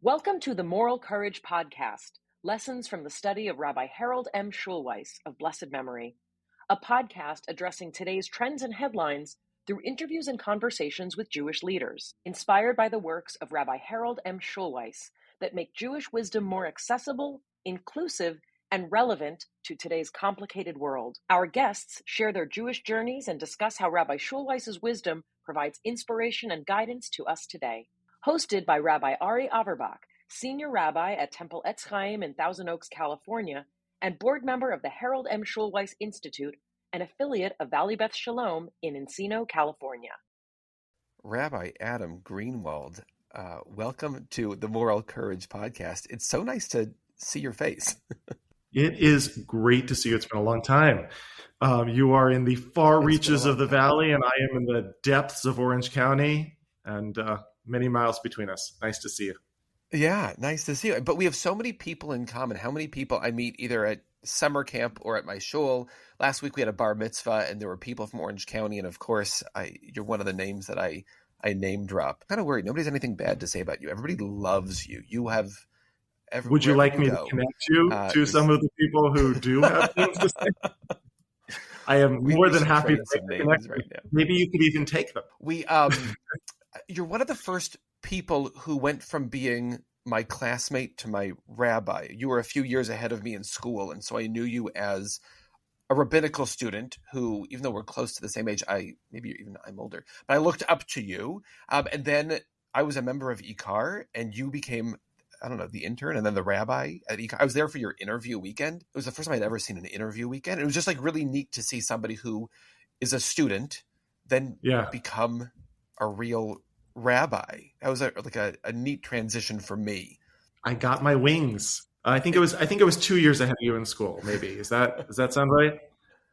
Welcome to the Moral Courage Podcast, lessons from the study of Rabbi Harold M. Schulweis of blessed memory, a podcast addressing today's trends and headlines through interviews and conversations with Jewish leaders, inspired by the works of Rabbi Harold M. Schulweis that make Jewish wisdom more accessible, inclusive, and relevant to today's complicated world. Our guests share their Jewish journeys and discuss how Rabbi Schulweis's wisdom provides inspiration and guidance to us today. Hosted by Rabbi Ari Averbach, Senior Rabbi at Temple Etz Chaim in Thousand Oaks, California, and board member of the Harold M. Schulweis Institute, an affiliate of Valley Beth Shalom in Encino, California. Rabbi Adam Greenwald, welcome to the Moral Courage Podcast. It's so nice to see your face. It is great to see you. It's been a long time. You are in the far reaches of the valley, and I am in the depths of Orange County, and many miles between us. Nice to see you. Yeah, nice to see you. But we have so many people in common. How many people I meet either at summer camp or at my shul. Last week we had a bar mitzvah, and there were people from Orange County, and of course, you're one of the names that I name drop. I'm kind of worried. Nobody has anything bad to say about you. Everybody loves you. You have... Would you like me to connect you to some of the people who do have things to say? I am more than happy to connect right now. Maybe you could even take them. You're one of the first people who went from being my classmate to my rabbi. You were a few years ahead of me in school, and so I knew you as a rabbinical student who, even though we're close to the same age, I'm older, but I looked up to you. And then I was a member of IKAR, and you became, the intern and then the rabbi at IKAR. I was there for your interview weekend. It was the first time I'd ever seen an interview weekend. It was just really neat to see somebody who is a student then become a real rabbi. That was a neat transition for me. I got my wings. I think it was 2 years ahead of you in school. Maybe does that sound right?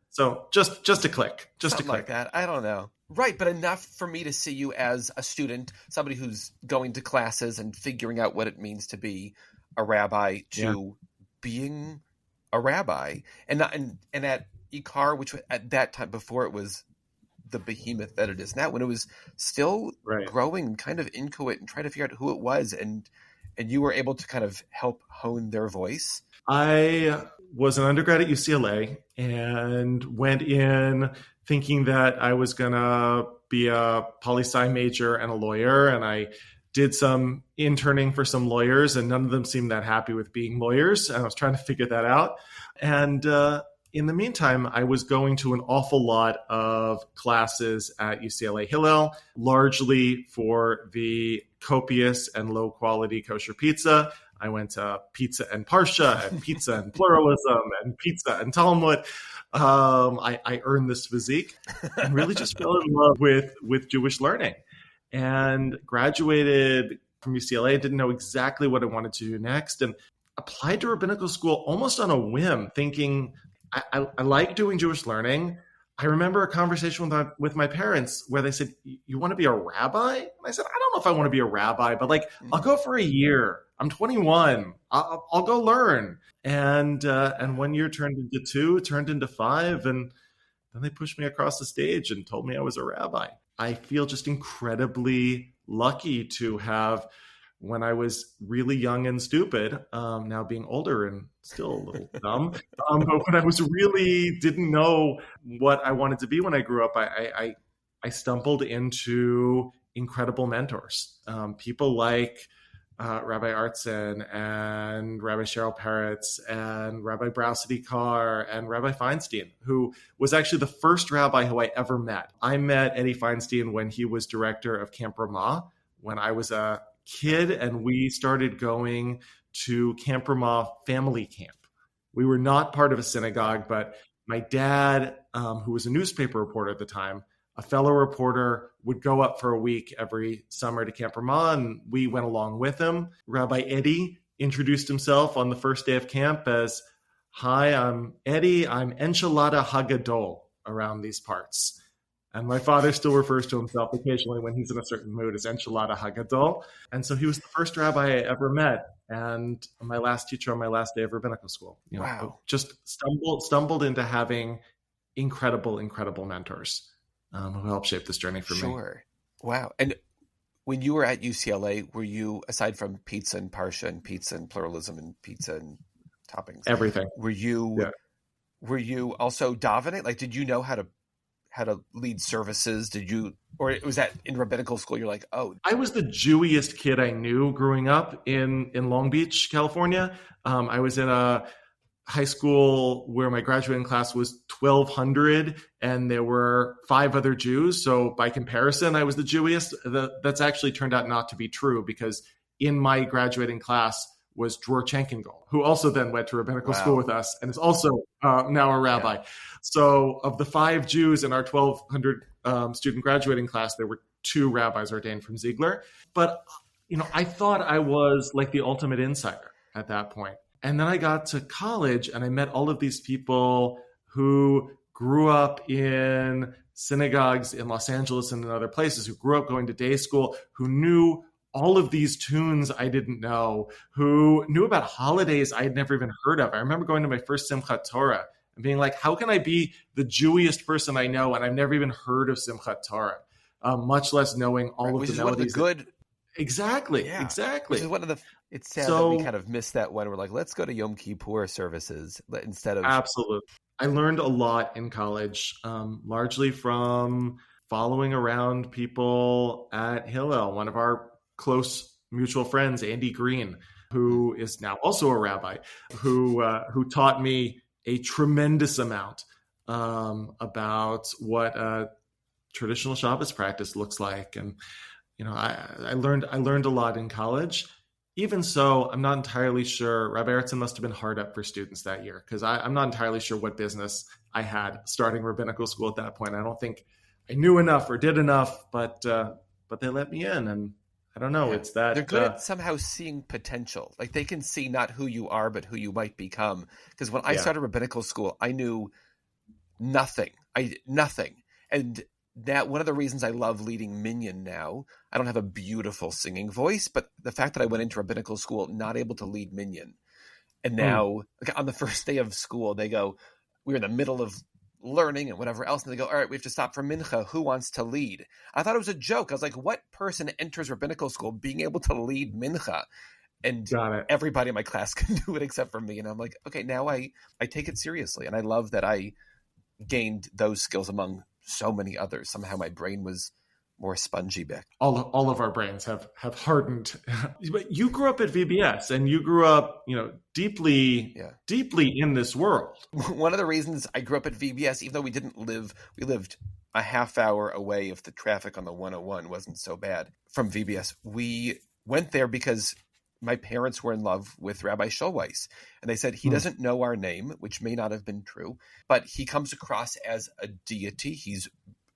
So just a click, Something like that. I don't know. Right, but enough for me to see you as a student, somebody who's going to classes and figuring out what it means to be a rabbi, to being a rabbi, and at IKAR, which at that time before it was the behemoth that it is now, when it was still growing and kind of inchoate and trying to figure out who it was, and you were able to kind of help hone their voice. I was an undergrad at UCLA and went in thinking that I was going to be a poli-sci major and a lawyer. And I did some interning for some lawyers, and none of them seemed that happy with being lawyers. And I was trying to figure that out. And in the meantime, I was going to an awful lot of classes at UCLA Hillel, largely for the copious and low-quality kosher pizza. I went to Pizza and Parsha and Pizza and Pluralism and Pizza and Talmud. I earned this physique and really just fell in love with Jewish learning, and graduated from UCLA. Didn't know exactly what I wanted to do next, and applied to rabbinical school almost on a whim, thinking I like doing Jewish learning. I remember a conversation with my parents where they said, "You want to be a rabbi?" And I said, "I don't know if I want to be a rabbi, but I'll go for a year. I'm 21. I'll go learn." And 1 year turned into 2, turned into 5, and then they pushed me across the stage and told me I was a rabbi. I feel just incredibly lucky to have, when I was really young and stupid, now being older and still a little dumb, but when I was really didn't know what I wanted to be when I grew up, I stumbled into incredible mentors, people like Rabbi Artson and Rabbi Cheryl Peretz and Rabbi Browsity Carr and Rabbi Feinstein, who was actually the first rabbi who I ever met. I met Eddie Feinstein when he was director of Camp Ramah, when I was a kid, and we started going to Camp Ramah family camp. We were not part of a synagogue, but my dad, who was a newspaper reporter at the time, a fellow reporter, would go up for a week every summer to Camp Ramah, and we went along with him. Rabbi Eddie introduced himself on the first day of camp as, "Hi, I'm Eddie. I'm Enchilada Hagadol around these parts." And my father still refers to himself occasionally when he's in a certain mood as Enchilada Hagadol. And so he was the first rabbi I ever met, and my last teacher on my last day of rabbinical school. Wow. Just stumbled into having incredible mentors who helped shape this journey for me. Sure. Wow. And when you were at UCLA, were you, aside from pizza and parsha and pizza and pluralism and pizza and toppings, Everything. were you also davening? Like, did you know how to lead services? Did you, or was that in rabbinical school? You're like, oh, I was the Jewiest kid I knew growing up in Long Beach, California. I was in a high school where my graduating class was 1,200 and there were 5 other Jews. So by comparison, I was the Jewiest. That's actually turned out not to be true, because in my graduating class was Dror Chankengel, who also then went to rabbinical school with us and is also now a rabbi. Yeah. So of the 5 Jews in our 1,200 student graduating class, there were 2 rabbis ordained from Ziegler. But, I thought I was like the ultimate insider at that point. And then I got to college and I met all of these people who grew up in synagogues in Los Angeles and in other places, who grew up going to day school, who knew all of these tunes I didn't know, who knew about holidays I had never even heard of. I remember going to my first Simchat Torah and being like, how can I be the Jewiest person I know and I've never even heard of Simchat Torah, much less knowing all of the melodies. Exactly. Which is one of the, it's sad that we kind of missed that one. We're like, let's go to Yom Kippur services instead of. Absolutely. I learned a lot in college, largely from following around people at Hillel. One of our close mutual friends, Andy Green, who is now also a rabbi, who taught me a tremendous amount about what a traditional Shabbos practice looks like. And I learned a lot in college. Even so, I'm not entirely sure. Rabbi Erickson must have been hard up for students that year, because I'm not entirely sure what business I had starting rabbinical school at that point. I don't think I knew enough or did enough, but they let me in, and I don't know. Yeah. It's that they're good at somehow seeing potential. Like they can see not who you are, but who you might become. Because when I started rabbinical school, I knew nothing. And that one of the reasons I love leading Minyan now, I don't have a beautiful singing voice, but the fact that I went into rabbinical school not able to lead Minyan, and now on the first day of school they go, we're in the middle of learning and whatever else, and they go, all right, we have to stop for mincha. Who wants to lead? I thought it was a joke. I was like, what person enters rabbinical school being able to lead mincha? And everybody in my class can do it except for me. And I'm like, okay, now I take it seriously, and I love that I gained those skills among so many others. Somehow my brain was more spongy back. All of our brains have hardened. But you grew up at VBS, and you grew up, deeply in this world. One of the reasons I grew up at VBS, even though we lived a half hour away if the traffic on the 101 wasn't so bad from VBS. We went there because my parents were in love with Rabbi Schulweis, and they said he doesn't know our name, which may not have been true, but he comes across as a deity.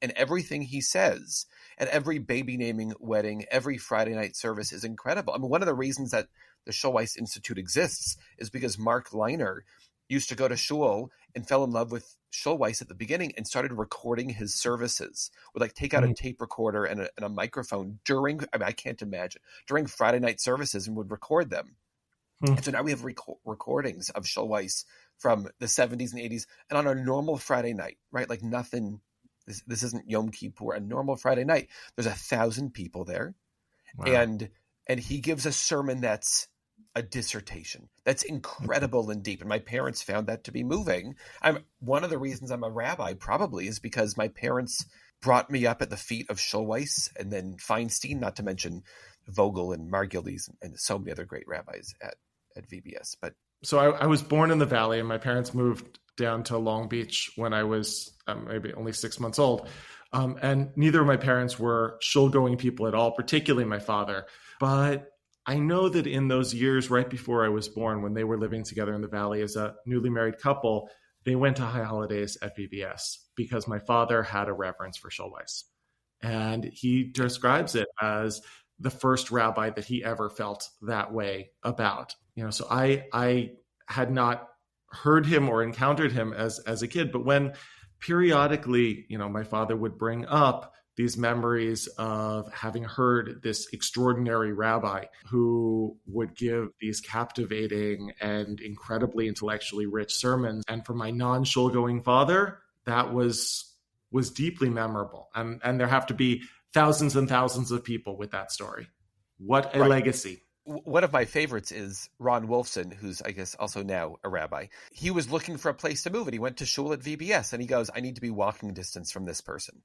And everything he says at every baby naming wedding, every Friday night service is incredible. I mean, one of the reasons that the Schulweis Institute exists is because Mark Leiner used to go to shul and fell in love with Schulweis at the beginning and started recording his services. Would take out a tape recorder and a microphone during Friday night services and would record them. And so now we have recordings of Schulweis from the 70s and 80s, and on a normal Friday night, right? Like nothing. This isn't Yom Kippur. A normal Friday night, there's 1,000 people there. Wow. And he gives a sermon that's a dissertation. That's incredible and deep. And my parents found that to be moving. One of the reasons I'm a rabbi probably is because my parents brought me up at the feet of Schulweis and then Feinstein, not to mention Vogel and Margulies and so many other great rabbis at VBS. But so I was born in the Valley, and my parents moved down to Long Beach when I was maybe only 6 months old. And neither of my parents were shul-going people at all, particularly my father. But I know that in those years right before I was born, when they were living together in the Valley as a newly married couple, they went to high holidays at VBS because my father had a reverence for Schulweis. And he describes it as the first rabbi that he ever felt that way about. So I had not heard him or encountered him as a kid, but when periodically, my father would bring up these memories of having heard this extraordinary rabbi who would give these captivating and incredibly intellectually rich sermons. And for my non-shul going father, that was deeply memorable. And there have to be thousands and thousands of people with that story. What a legacy. One of my favorites is Ron Wolfson, who's, I guess, also now a rabbi. He was looking for a place to move, and he went to shul at VBS, and he goes, I need to be walking distance from this person.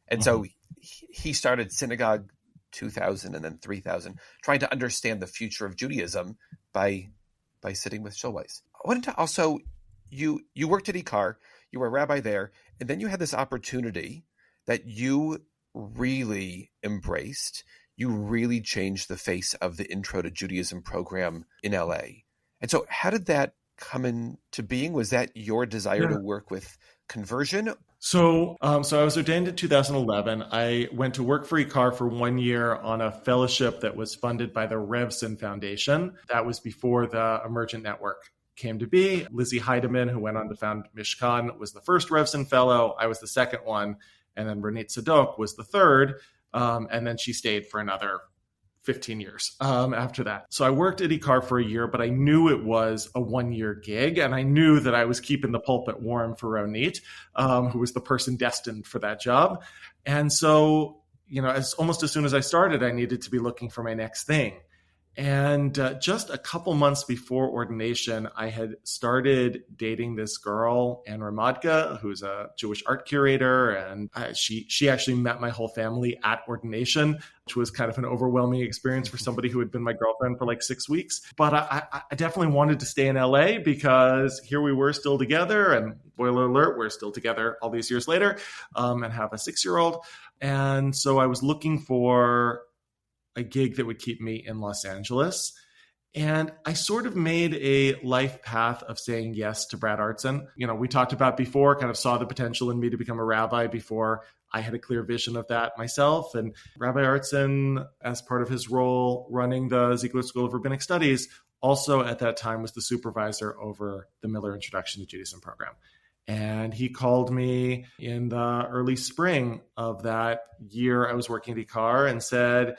And so he started Synagogue 2000 and then 3000, trying to understand the future of Judaism by sitting with Schulweis. I wanted to also, you worked at Ikar, you were a rabbi there, and then you had this opportunity that you really embraced. You really changed the face of the Intro to Judaism program in LA. And so how did that come into being? Was that your desire to work with conversion? So I was ordained in 2011. I went to work for Ikar for 1 year on a fellowship that was funded by the Revson Foundation. That was before the Emergent Network came to be. Lizzie Heidemann, who went on to found Mishkan, was the first Revson fellow. I was the second one. And then Renit Sadok was the third. And then she stayed for another 15 years after that. So I worked at Ikar for a year, but I knew it was a 1-year gig. And I knew that I was keeping the pulpit warm for Ronit, who was the person destined for that job. And so, almost as soon as I started, I needed to be looking for my next thing. And just a couple months before ordination, I had started dating this girl, Anne Ramadka, who's a Jewish art curator. And she actually met my whole family at ordination, which was kind of an overwhelming experience for somebody who had been my girlfriend for like 6 weeks. But I definitely wanted to stay in LA because here we were still together. And spoiler alert, we're still together all these years later and have a 6-year-old. And so I was looking for a gig that would keep me in Los Angeles. And I sort of made a life path of saying yes to Brad Artson. We talked about before, kind of saw the potential in me to become a rabbi before I had a clear vision of that myself. And Rabbi Artson, as part of his role running the Ziegler School of Rabbinic Studies, also at that time was the supervisor over the Miller Introduction to Judaism program. And he called me in the early spring of that year I was working at Ikar and said,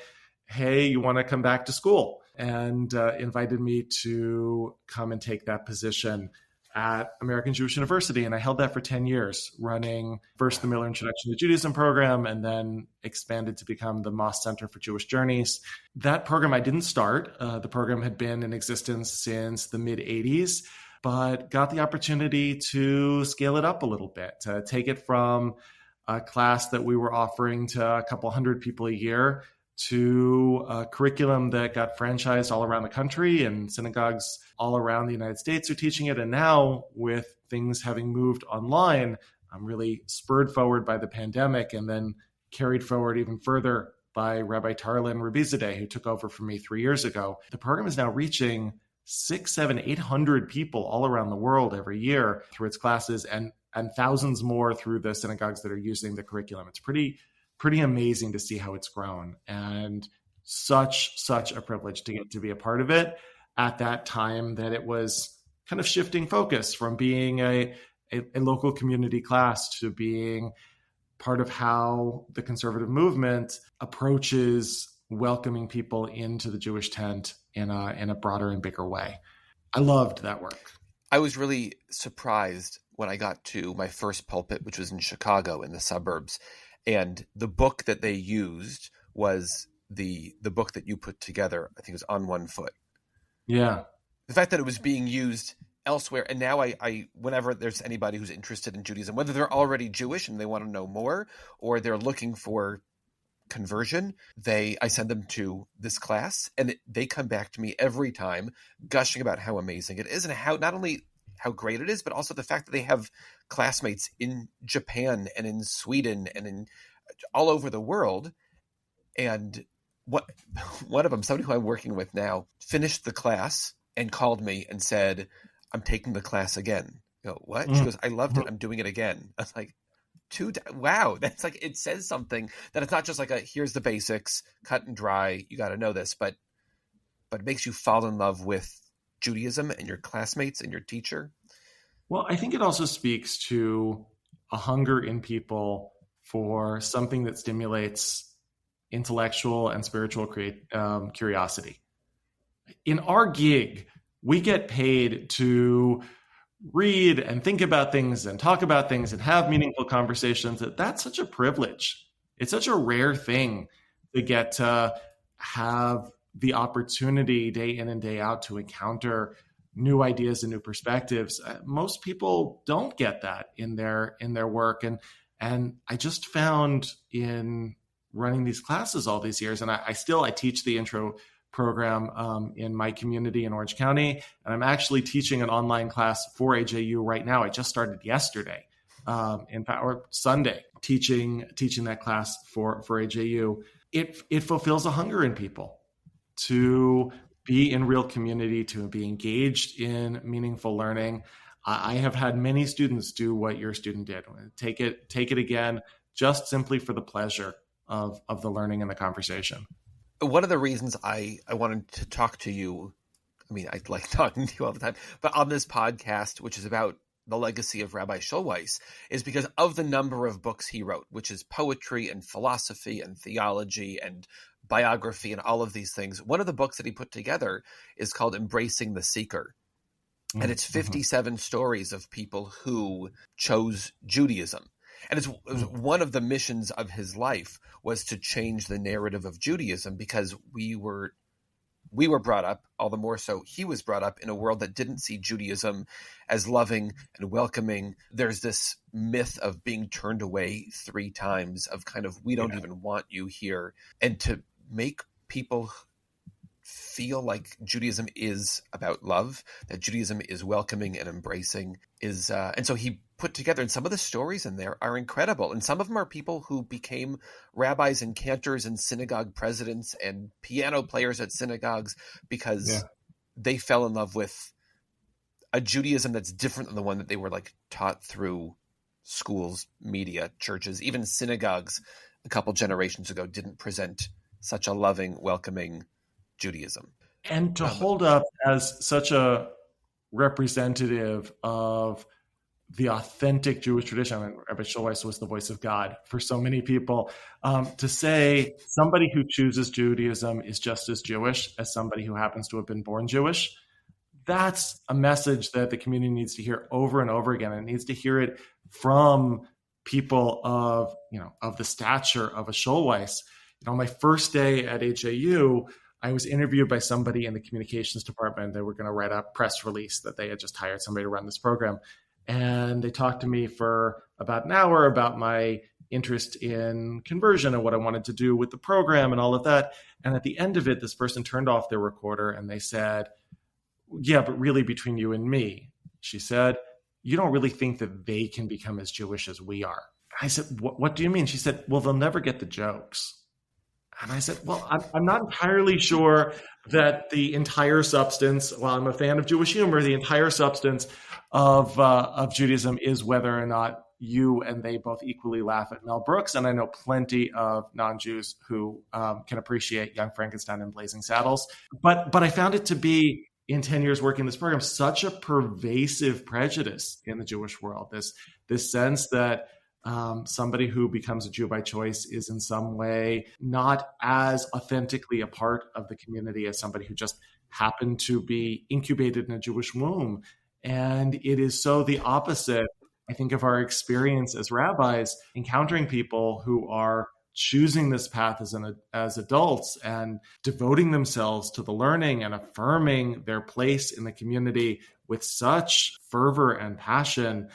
hey, you want to come back to school? And invited me to come and take that position at American Jewish University. And I held that for 10 years, running first the Miller Introduction to Judaism program, and then expanded to become the Moss Center for Jewish Journeys. That program I didn't start. The program had been in existence since the mid-'80s, but got the opportunity to scale it up a little bit, to take it from a class that we were offering to a couple hundred people a year to a curriculum that got franchised all around the country, and synagogues all around the United States are teaching it. And now, with things having moved online, I'm really spurred forward by the pandemic and then carried forward even further by Rabbi Tarlin Rabizadeh, who took over from me 3 years ago. The program is now reaching 600, 700, 800 people all around the world every year through its classes, and thousands more through the synagogues that are using the curriculum. It's pretty amazing to see how it's grown, and such a privilege to get to be a part of it at that time that it was kind of shifting focus from being a local community class to being part of how the conservative movement approaches welcoming people into the Jewish tent in a broader and bigger way. I loved that work. I was really surprised when I got to my first pulpit, which was in Chicago in the suburbs. And the book that they used was the book that you put together. I think it was On One Foot. Yeah. The fact that it was being used elsewhere. And now I whenever there's anybody who's interested in Judaism, whether they're already Jewish and they want to know more, or they're looking for conversion, I send them to this class, and they come back to me every time gushing about how amazing it is, and how not only how great it is, but also the fact that they have classmates in Japan and in Sweden and in all over the world. And one of them, somebody who I'm working with now, finished the class and called me and said, I'm taking the class again. I go, what? She goes, I loved it. I'm doing it again. I was like, wow, that's like, it says something that it's not just like here's the basics, cut and dry, you got to know this, but it makes you fall in love with Judaism and your classmates and your teacher. Well, I think it also speaks to a hunger in people for something that stimulates intellectual and spiritual curiosity. In our gig, we get paid to read and think about things and talk about things and have meaningful conversations. That's such a privilege. It's such a rare thing to get to have the opportunity day in and day out to encounter new ideas and new perspectives. Most people don't get that in their work, and I just found in running these classes all these years, and I teach the intro program in my community in Orange County, and I'm actually teaching an online class for AJU right now. I just started yesterday, in fact, or Sunday, teaching that class for AJU. It fulfills a hunger in people to be in real community, to be engaged in meaningful learning. I have had many students do what your student did. Take it again, just simply for the pleasure of the learning and the conversation. One of the reasons I wanted to talk to you, I mean, I like talking to you all the time, but on this podcast, which is about the legacy of Rabbi Schulweis, is because of the number of books he wrote, which is poetry and philosophy and theology and biography and all of these things. One of the books that he put together is called Embracing the Seeker. And it's 57 stories of people who chose Judaism. And it was one of the missions of his life was to change the narrative of Judaism, because we were brought up, all the more so he was brought up, in a world that didn't see Judaism as loving and welcoming. There's this myth of being turned away 3 times, of kind of, we don't even want you here. And to make people feel like Judaism is about love, that Judaism is welcoming and embracing, is and so he put together, and some of the stories in there are incredible, and some of them are people who became rabbis and cantors and synagogue presidents and piano players at synagogues because they fell in love with a Judaism that's different than the one that they were like taught through schools, media, churches. Even synagogues a couple generations ago didn't present such a loving, welcoming Judaism. And to hold up as such a representative of the authentic Jewish tradition. I mean, Rabbi Schulweis was the voice of God for so many people. To say somebody who chooses Judaism is just as Jewish as somebody who happens to have been born Jewish, that's a message that the community needs to hear over and over again. And it needs to hear it from people of the stature of a Schulweis. My first day at AJU, I was interviewed by somebody in the communications department. They were going to write a press release that they had just hired somebody to run this program. And they talked to me for about an hour about my interest in conversion and what I wanted to do with the program and all of that. And at the end of it, this person turned off their recorder and they said, "Yeah, but really between you and me," she said, "you don't really think that they can become as Jewish as we are." I said, what do you mean? She said, "Well, they'll never get the jokes." And I said, "Well, I'm not entirely sure that the entire substance, while I'm a fan of Jewish humor, the entire substance of Judaism is whether or not you and they both equally laugh at Mel Brooks." And I know plenty of non-Jews who can appreciate Young Frankenstein and Blazing Saddles. But I found it to be, in 10 years working this program, such a pervasive prejudice in the Jewish world. This sense that somebody who becomes a Jew by choice is in some way not as authentically a part of the community as somebody who just happened to be incubated in a Jewish womb. And it is so the opposite, I think, of our experience as rabbis, encountering people who are choosing this path as adults and devoting themselves to the learning and affirming their place in the community with such fervor and passion.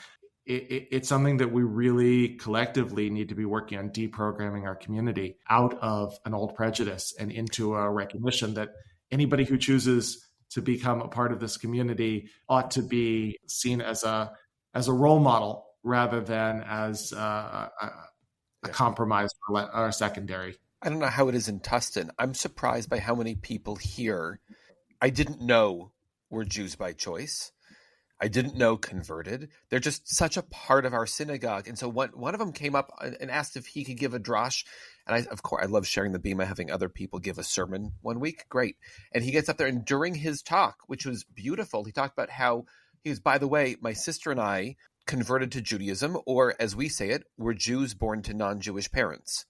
It's something that we really collectively need to be working on, deprogramming our community out of an old prejudice and into a recognition that anybody who chooses to become a part of this community ought to be seen as a role model rather than as a compromise or secondary. I don't know how it is in Tustin. I'm surprised by how many people here I didn't know were Jews by choice. I didn't know converted. They're just such a part of our synagogue. And so one of them came up and asked if he could give a drash. And of course, I love sharing the bema, having other people give a sermon one week. Great. And he gets up there, and during his talk, which was beautiful, he talked about how he was, by the way, my sister and I converted to Judaism, or as we say it, we're Jews born to non-Jewish parents.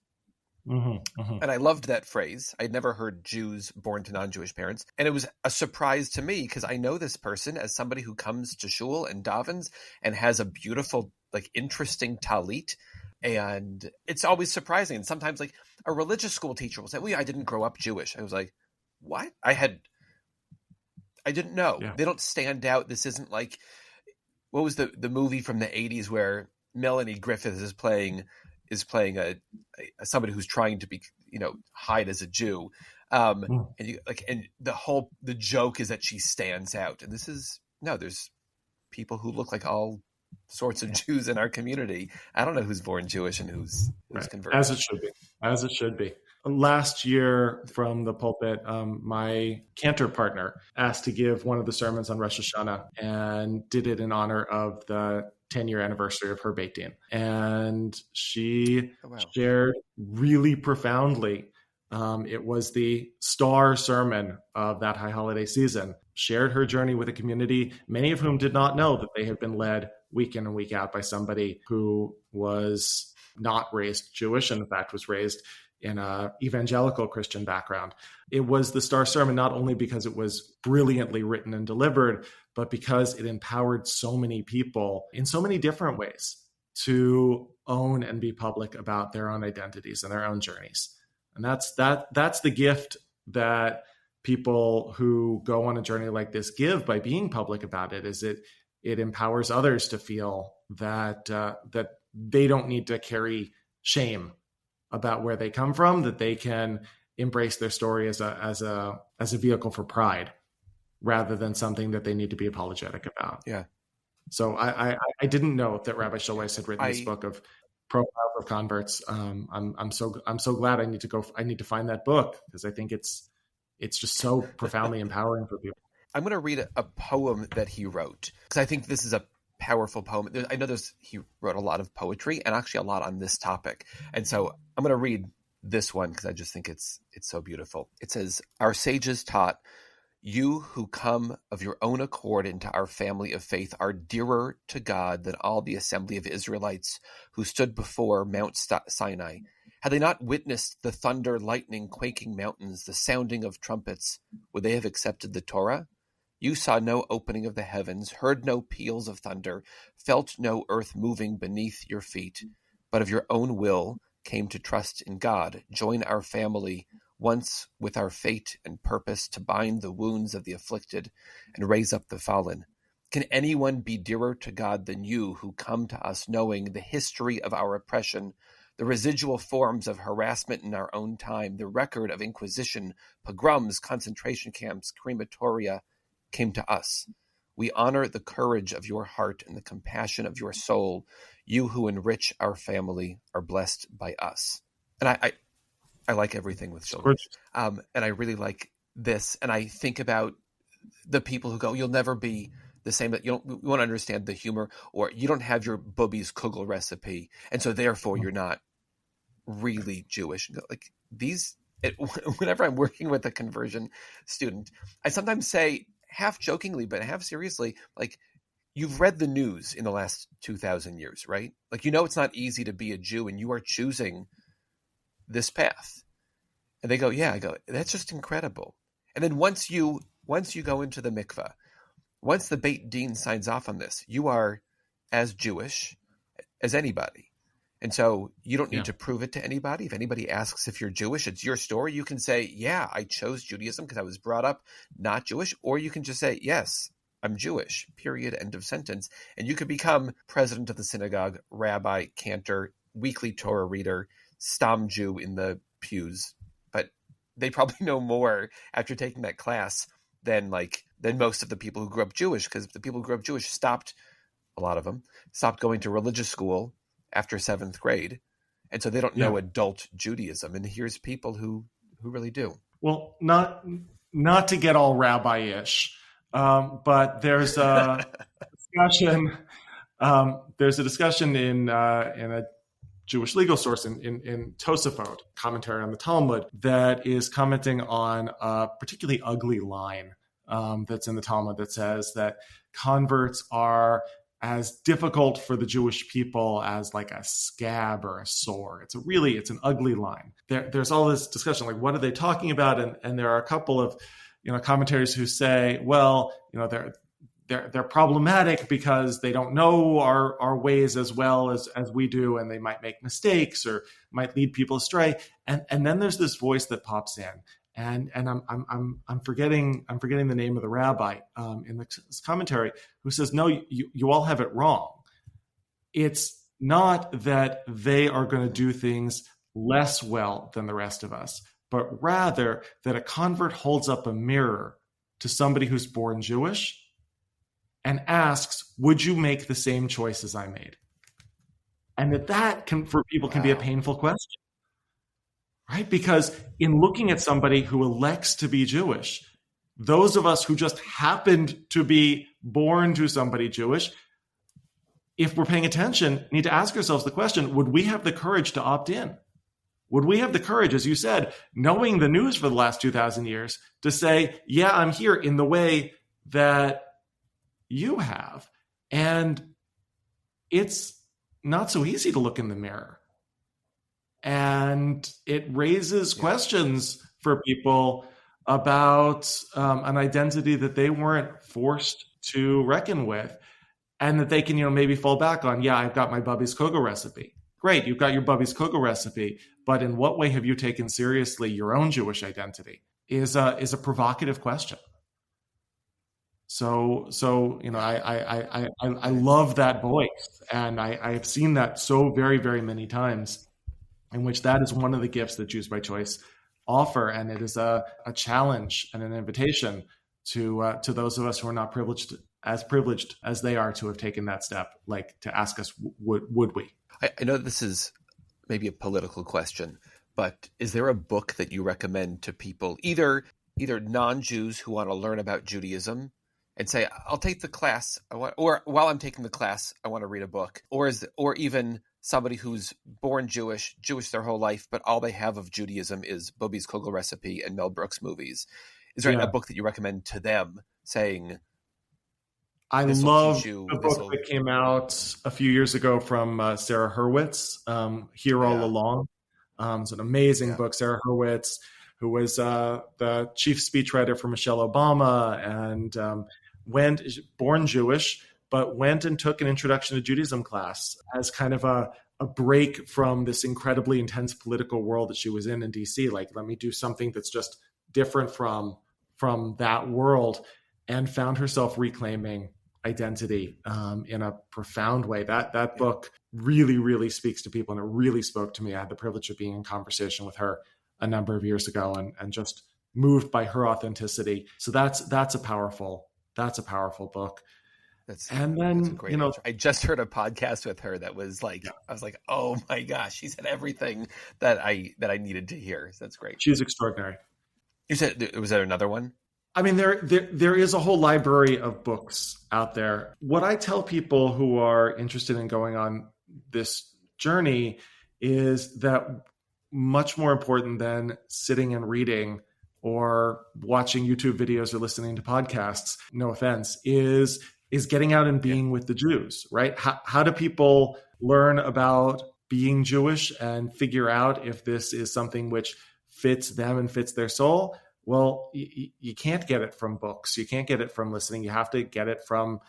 Mm-hmm, mm-hmm. And I loved that phrase. I'd never heard Jews born to non-Jewish parents. And it was a surprise to me because I know this person as somebody who comes to shul and davens and has a beautiful, like, interesting talit And it's always surprising. And sometimes like a religious school teacher will say, well, I didn't grow up Jewish. I was like, what? I didn't know. Yeah. They don't stand out. This isn't like, what was the movie from the 80s where Melanie Griffith is playing a somebody who's trying to be, hide as a Jew. And the joke is that she stands out. And there's people who look like all sorts of Jews in our community. I don't know who's born Jewish and who's converted. As it should be. Last year from the pulpit, my cantor partner asked to give one of the sermons on Rosh Hashanah and did it in honor of the 10-year anniversary of her Beit Din. And she shared really profoundly. It was the star sermon of that high holiday season, shared her journey with a community, many of whom did not know that they had been led week in and week out by somebody who was not raised Jewish and in fact was raised in an evangelical Christian background. It was the star sermon not only because it was brilliantly written and delivered, but because it empowered so many people in so many different ways to own and be public about their own identities and their own journeys. And that's the gift that people who go on a journey like this give by being public about it, is it empowers others to feel that that they don't need to carry shame about where they come from, that they can embrace their story as a vehicle for pride rather than something that they need to be apologetic about. Yeah. So I didn't know that Rabbi Schulweis had written this book of profiles of converts. I'm so glad I need to find that book, because I think it's just so profoundly empowering for people. I'm going to read a poem that he wrote, because I think this is a powerful poem. I know he wrote a lot of poetry and actually a lot on this topic. And so I'm going to read this one because I just think it's so beautiful. It says, "Our sages taught, you who come of your own accord into our family of faith are dearer to God than all the assembly of Israelites who stood before Mount Sinai. Had they not witnessed the thunder, lightning, quaking mountains, the sounding of trumpets, would they have accepted the Torah? You saw no opening of the heavens, heard no peals of thunder, felt no earth moving beneath your feet, but of your own will came to trust in God. Join our family once with our fate and purpose to bind the wounds of the afflicted and raise up the fallen. Can anyone be dearer to God than you, who come to us knowing the history of our oppression, the residual forms of harassment in our own time, the record of inquisition, pogroms, concentration camps, crematoria, came to us. We honor the courage of your heart and the compassion of your soul. You who enrich our family are blessed by us." And I like everything with children. And I really like this. And I think about the people who go, you'll never be the same, that you won't understand the humor, or you don't have your Bubby's Kugel recipe, and so therefore you're not really Jewish. Like whenever I'm working with a conversion student, I sometimes say, half jokingly, but half seriously, like, you've read the news in the last 2,000 years, right? Like, it's not easy to be a Jew, and you are choosing this path. And they go, yeah. I go, that's just incredible. And then once you go into the mikveh, once the Beit Din signs off on this, you are as Jewish as anybody. And so you don't need to prove it to anybody. If anybody asks if you're Jewish, it's your story. You can say, yeah, I chose Judaism because I was brought up not Jewish. Or you can just say, yes, I'm Jewish, period, end of sentence. And you could become president of the synagogue, rabbi, cantor, weekly Torah reader, Stam Jew in the pews. But they probably know more after taking that class than most of the people who grew up Jewish, because the people who grew up Jewish a lot of them stopped going to religious school after 7th grade. And so they don't know adult Judaism. And here's people who really do. Well, not to get all rabbi-ish, but there's a discussion. There's a discussion in a Jewish legal source in Tosafot, commentary on the Talmud, that is commenting on a particularly ugly line that's in the Talmud that says that converts are as difficult for the Jewish people as like a scab or a sore. It's an ugly line. There's all this discussion, like, what are they talking about? And there are a couple of, commentators who say, well, they're problematic because they don't know our ways as well as we do, and they might make mistakes or might lead people astray. And then there's this voice that pops in, and I'm forgetting the name of the rabbi in the commentary, who says, no, you all have it wrong. It's not that they are going to do things less well than the rest of us, but rather that a convert holds up a mirror to somebody who's born Jewish and asks, would you make the same choices I made? And that can, for people, can be a painful question, right? Because in looking at somebody who elects to be Jewish, those of us who just happened to be born to somebody Jewish, if we're paying attention, need to ask ourselves the question, would we have the courage to opt in? Would we have the courage, as you said, knowing the news for the last 2,000 years, to say, yeah, I'm here in the way that you have? And it's not so easy to look in the mirror. And it raises questions for people about an identity that they weren't forced to reckon with, and that they can, maybe fall back on, yeah, I've got my Bubby's Kogo recipe. Great, you've got your Bubby's Kogo recipe, but in what way have you taken seriously your own Jewish identity? Is a provocative question. So I love that voice, and I have seen that so very, very many times, in which that is one of the gifts that Jews by Choice offer, and it is a challenge and an invitation to those of us who are not privileged as they are to have taken that step, like to ask us, would we? I know this is maybe a political question, but is there a book that you recommend to people, either non-Jews who want to learn about Judaism and say, I'll take the class, or while I'm taking the class, I want to read a book, or even somebody who's born Jewish their whole life, but all they have of Judaism is Bobby's Kogo recipe and Mel Brooks movies? Is there a book that you recommend to them, saying, I love the book that came out a few years ago from Sarah Hurwitz, Here All Along. It's an amazing book. Sarah Hurwitz, who was the chief speechwriter for Michelle Obama, and born Jewish, but went and took an Introduction to Judaism class as kind of a break from this incredibly intense political world that she was in DC. Like, let me do something that's just different from that world, and found herself reclaiming identity in a profound way. That book really, really speaks to people, and it really spoke to me. I had the privilege of being in conversation with her a number of years ago, and just moved by her authenticity. So that's a powerful book. That's a great answer. I just heard a podcast with her that was like, I was like, oh my gosh, she said everything that I needed to hear. So that's great. She's extraordinary. You said, was there another one? I mean, there is a whole library of books out there. What I tell people who are interested in going on this journey is that much more important than sitting and reading or watching YouTube videos or listening to podcasts, no offense, is getting out and being with the Jews, right? How do people learn about being Jewish and figure out if this is something which fits them and fits their soul? Well, you can't get it from books. You can't get it from listening. You have to get it from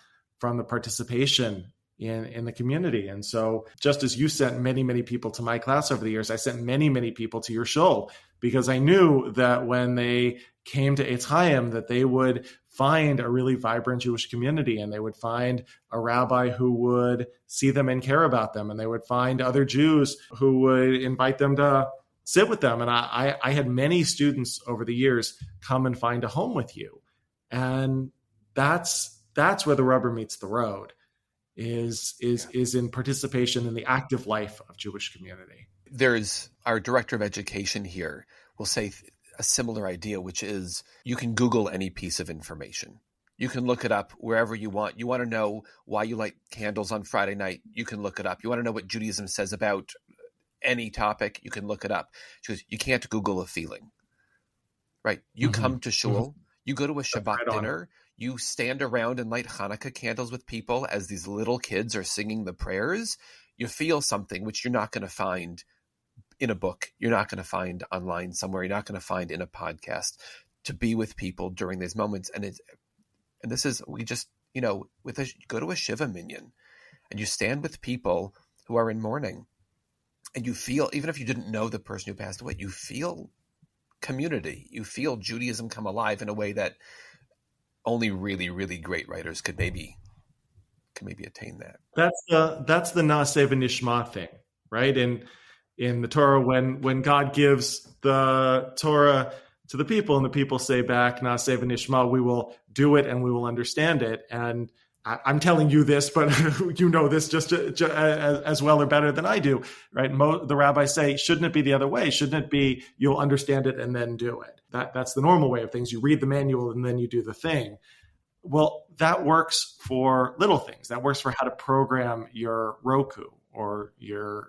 the participation in the community. And so just as you sent many, many people to my class over the years, I sent many, many people to your show, because I knew that when they came to Eitz Chaim, that they would find a really vibrant Jewish community, and they would find a rabbi who would see them and care about them, and they would find other Jews who would invite them to sit with them. And I had many students over the years come and find a home with you. And that's where the rubber meets the road, is in participation in the active life of Jewish community. There's our director of education here will say a similar idea, which is you can Google any piece of information. You can look it up wherever you want. You want to know why you light candles on Friday night, you can look it up. You want to know what Judaism says about any topic, you can look it up. She goes, you can't Google a feeling, right? You come to shul, you go to a Shabbat dinner, you stand around and light Hanukkah candles with people as these little kids are singing the prayers. You feel something which you're not going to find in a book. You're not going to find online somewhere. You're not going to find in a podcast. To be with people during these moments. And this is, we just, go to a Shiva minyan and you stand with people who are in mourning, and you feel, even if you didn't know the person who passed away, you feel community. You feel Judaism come alive in a way that only really, really great writers could maybe attain that. That's the Naaseh v'nishma thing, right? In the Torah, when God gives the Torah to the people and the people say back, Naaseh v'nishma, we will do it and we will understand it. And I'm telling you this, but you know this just as well or better than I do, right? The rabbis say, shouldn't it be the other way? Shouldn't it be you'll understand it and then do it? That's the normal way of things. You read the manual and then you do the thing. Well, that works for little things. That works for how to program your Roku, or you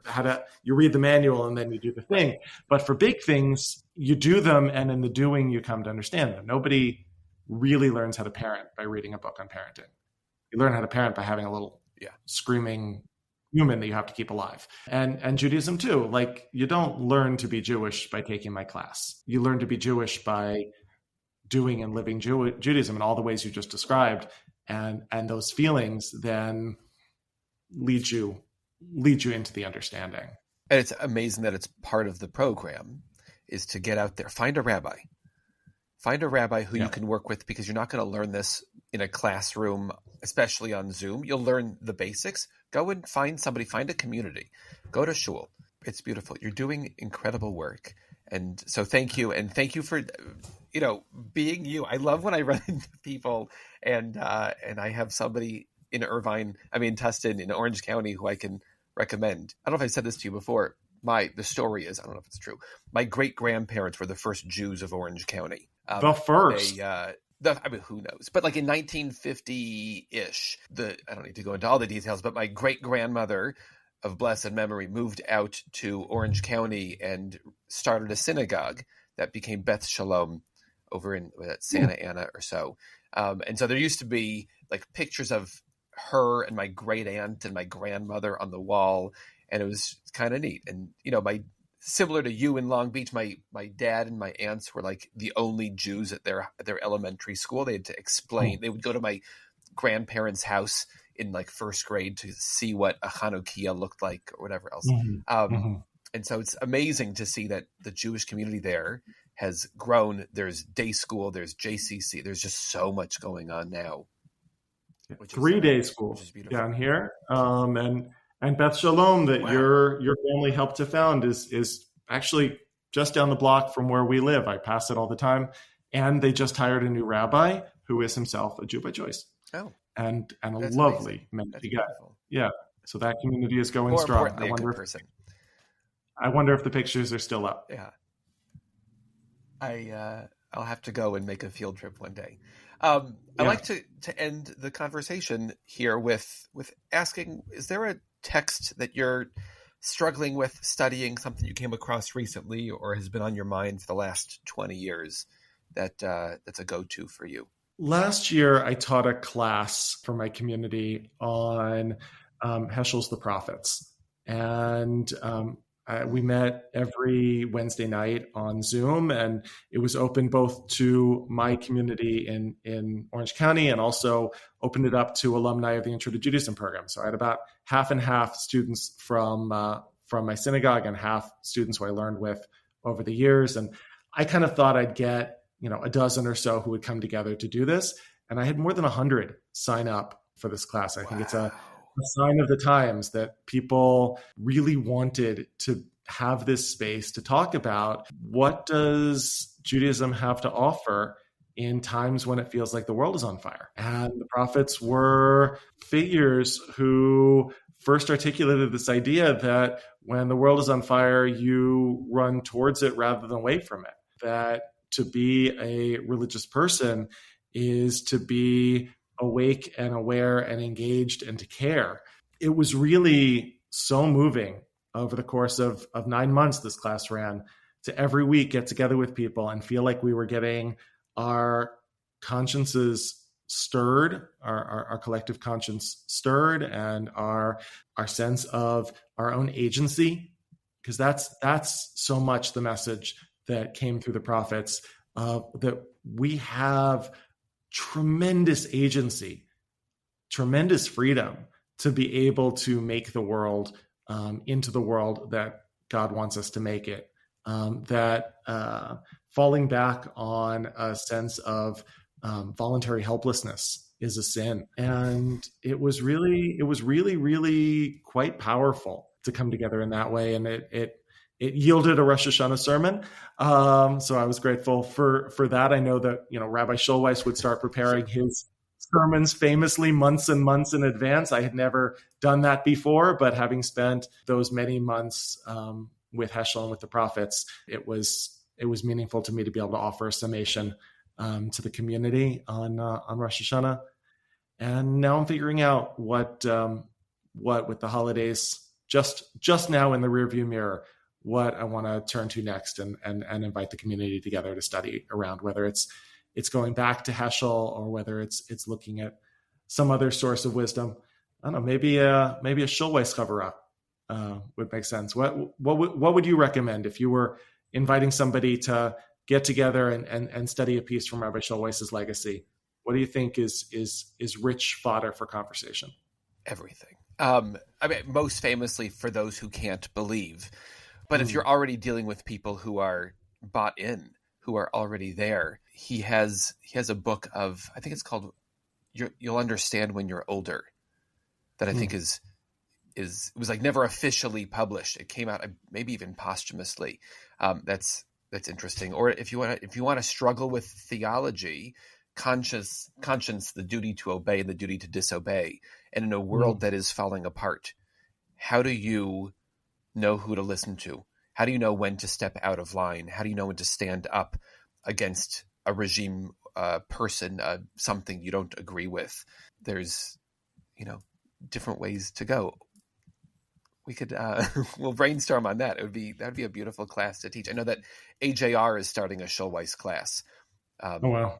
read the manual and then you do the thing. But for big things, you do them, and in the doing, you come to understand them. Nobody really learns how to parent by reading a book on parenting. You learn how to parent by having a little screaming human that you have to keep alive. And Judaism too. Like, you don't learn to be Jewish by taking my class. You learn to be Jewish by doing and living Judaism in all the ways you just described. And those feelings then lead you into the understanding. And it's amazing that it's part of the program is to get out there, find a rabbi who you can work with, because you're not going to learn this in a classroom, especially on Zoom. You'll learn the basics. Go and find somebody, find a community, go to shul. It's beautiful. You're doing incredible work. And so thank you. And thank you for, being you. I love when I run into people and I have somebody in Tustin in Orange County who I can recommend. I don't know if I said this to you before. The story is, I don't know if it's true, my great-grandparents were the first Jews of Orange County. The first. Who knows? But like in 1950-ish, I don't need to go into all the details, but my great-grandmother of blessed memory moved out to Orange County and started a synagogue that became Beth Shalom over in Santa Ana or so. And so there used to be like pictures of her and my great aunt and my grandmother on the wall, and it was kind of neat. And similar to you in Long Beach, my dad and my aunts were like the only Jews at their elementary school. They had to explain. They would go to my grandparents' house in like first grade to see what a Chanukiah looked like or whatever else. And so it's amazing to see that the Jewish community there has grown. There's day school, there's JCC, there's just so much going on now. 3-day school down here. And Beth Shalom that your family helped to found is actually just down the block from where we live. I pass it all the time. And they just hired a new rabbi who is himself a Jew by choice. Oh. And a lovely man to get. Yeah. So that community is going strong. I wonder if the pictures are still up. Yeah. I'll have to go and make a field trip one day. I like to end the conversation here with asking, is there a text that you're struggling with studying, something you came across recently or has been on your mind for the last 20 years that's a go-to for you? Last year, I taught a class for my community on Heschel's The Prophets. And we met every Wednesday night on Zoom, and it was open both to my community in Orange County and also opened it up to alumni of the Intro to Judaism program. So I had about half and half students from my synagogue and half students who I learned with over the years. And I kind of thought I'd get a dozen or so who would come together to do this. And I had more than 100 sign up for this class. I think it's a sign of the times that people really wanted to have this space to talk about what does Judaism have to offer in times when it feels like the world is on fire. And the prophets were figures who first articulated this idea that when the world is on fire, you run towards it rather than away from it. That to be a religious person is to be awake and aware and engaged and to care. It was really so moving over the course of 9 months this class ran to every week get together with people and feel like we were getting our consciences stirred, our collective conscience stirred, and our sense of our own agency, because that's so much the message that came through the prophets, that we have tremendous agency tremendous freedom to be able to make the world into the world that God wants us to make it. Falling back on a sense of voluntary helplessness is a sin. And it was really, really quite powerful to come together in that way. And it yielded a Rosh Hashanah sermon. So I was grateful for that. I know that, Rabbi Schulweis would start preparing his sermons famously months and months in advance. I had never done that before, but having spent those many months with Heschel and with the prophets, it was meaningful to me to be able to offer a summation to the community on Rosh Hashanah. And now I'm figuring out what with the holidays just now in the rearview mirror, what I want to turn to next and invite the community together to study around, whether it's going back to Heschel or whether it's looking at some other source of wisdom. I don't know, maybe a Schulweis cover-up would make sense. What would you recommend if you were inviting somebody to get together and study a piece from Rabbi Schulweis's legacy? What do you think is rich fodder for conversation? Everything. Most famously for those who can't believe. But if you're already dealing with people who are bought in, who are already there, he has a book of, I think it's called You'll Understand When You're Older, that I think is it was like never officially published. It came out maybe even posthumously. That's interesting. Or if you want to struggle with theology, conscience, the duty to obey and the duty to disobey, and in a world that is falling apart, how do you know who to listen to? How do you know when to step out of line? How do you know when to stand up against a regime, person, something you don't agree with? There's, different ways to go. We could, we'll brainstorm on that. That'd be a beautiful class to teach. I know that AJR is starting a Schulweis class.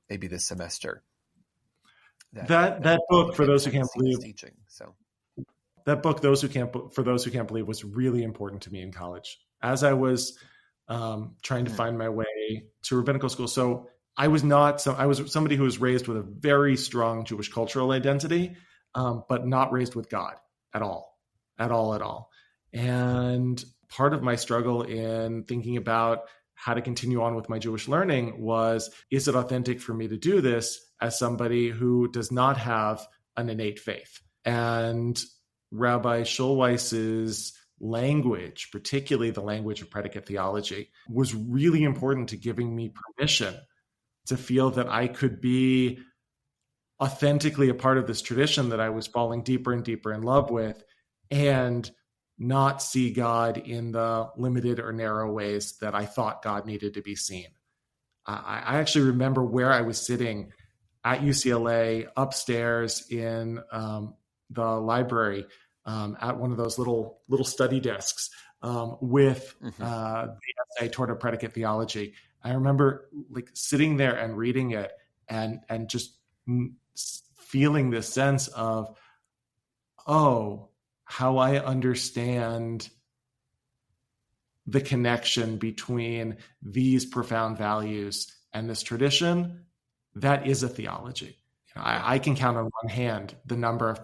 Maybe this semester. That book, for those who can't believe, teaching. So that book, for those who can't believe, was really important to me in college as I was trying to find my way to rabbinical school. So I was somebody who was raised with a very strong Jewish cultural identity, but not raised with God at all. And part of my struggle in thinking about how to continue on with my Jewish learning was, is it authentic for me to do this as somebody who does not have an innate faith? And Rabbi Schulweis's language, particularly the language of predicate theology, was really important to giving me permission to feel that I could be authentically a part of this tradition that I was falling deeper and deeper in love with, and not see God in the limited or narrow ways that I thought God needed to be seen. I actually remember where I was sitting at UCLA upstairs in the library at one of those little study desks with the essay toward a predicate theology. I remember sitting there and reading it and just feeling this sense of, how I understand the connection between these profound values and this tradition. That is a theology. I can count on one hand the number of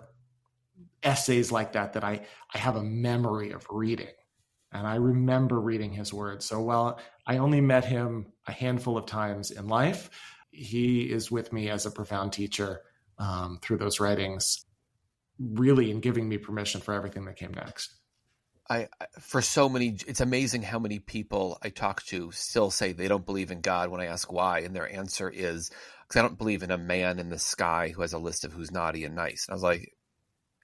essays like that I have a memory of reading. And I remember reading his words. So while I only met him a handful of times in life, he is with me as a profound teacher through those writings, really in giving me permission for everything that came next. It's amazing how many people I talk to still say they don't believe in God when I ask why. And their answer is, because I don't believe in a man in the sky who has a list of who's naughty and nice. And I was like,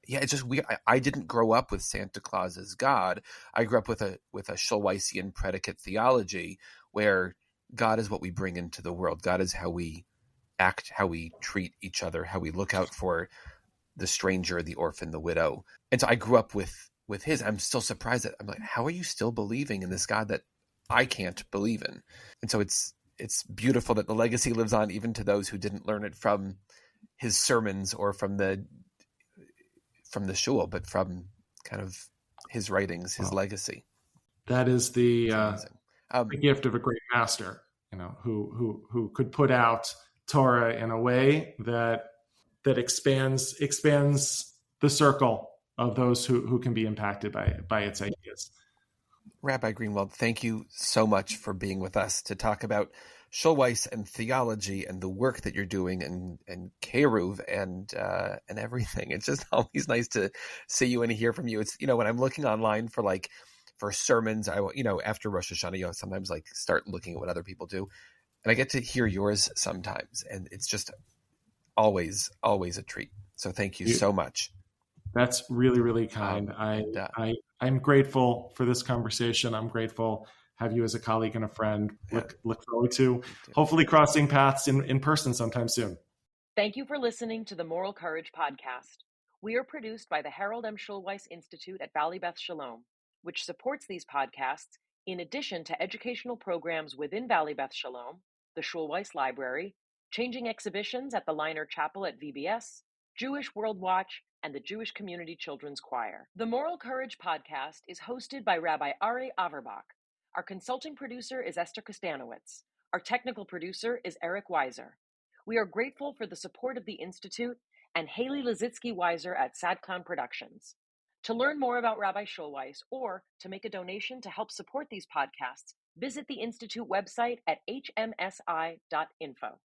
yeah, it's just weird. I didn't grow up with Santa Claus as God. I grew up with a Schulweisian predicate theology where God is what we bring into the world. God is how we act, how we treat each other, how we look out for the stranger, the orphan, the widow. And so I grew up with his. I'm still surprised that I'm like, how are you still believing in this God that I can't believe in? And so it's beautiful that the legacy lives on even to those who didn't learn it from his sermons or from the shul, but from kind of his writings, his legacy. That is the gift of a great master, who could put out Torah in a way that that expands the circle of those who can be impacted by its ideas. Rabbi Greenwald, thank you so much for being with us to talk about Schulweis and theology and the work that you're doing and Keruv and everything. It's just always nice to see you and hear from you. It's, when I'm looking online for sermons, after Rosh Hashanah, sometimes start looking at what other people do, and I get to hear yours sometimes, and it's just always a treat. So thank you so much. That's really, really kind. I'm grateful for this conversation. I'm grateful to have you as a colleague and a friend. Look forward to hopefully crossing paths in person sometime soon. Thank you for listening to the Moral Courage podcast. We are produced by the Harold M. Schulweis Institute at Valley Beth Shalom, which supports these podcasts in addition to educational programs within Valley Beth Shalom, the Schulweis Library, changing exhibitions at the Liner Chapel at VBS, Jewish World Watch, and the Jewish Community Children's Choir. The Moral Courage podcast is hosted by Rabbi Ari Averbach. Our consulting producer is Esther Kostanowitz. Our technical producer is Eric Weiser. We are grateful for the support of the Institute and Haley Lazitsky-Weiser at SadCon Productions. To learn more about Rabbi Schulweis or to make a donation to help support these podcasts, visit the Institute website at hmsi.info.